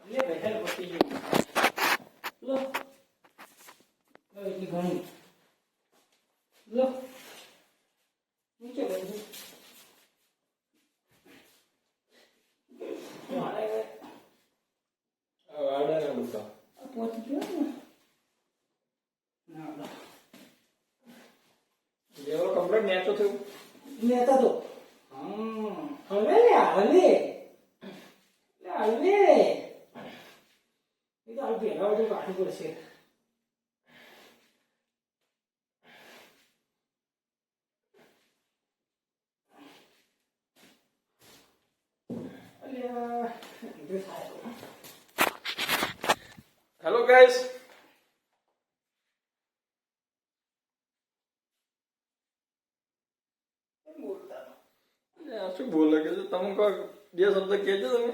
લે બેઠા પતી ગયું લો લો એટલી ઘણી લો નીચે બેઠું પહોંચી ગયો ને ના જેવો કમ્પ્લીટ નેચો થયું લેતા તો હવે લે હલે હલે એ તો આ ભેગા બધું કાઢવું પડશે હેલો ગાઈસ શું બોલે કે તમે કહો બે શબ્દ કહેજો તમે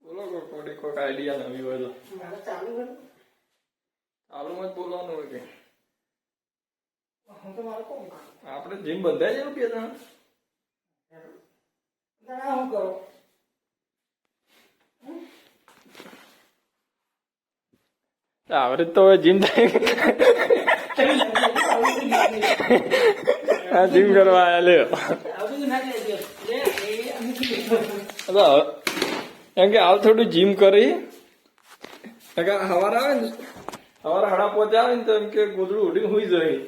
બોલો કોઈક આઈડિયા નવી હોય તો ચાલુમાં જ બોલવાનું હોય કે આપણે જીમ બંધાય છે બે જણા હું કરું આવડે તો હવે જીમ થાય હા જીમ કરવા આયા લ્યો એમ કે હાલ થોડું જીમ કરી સવાર આવે ને સવારે 5:30 આવે ને તો એમ કે ગોદડું ઉડીને સુઈ જાય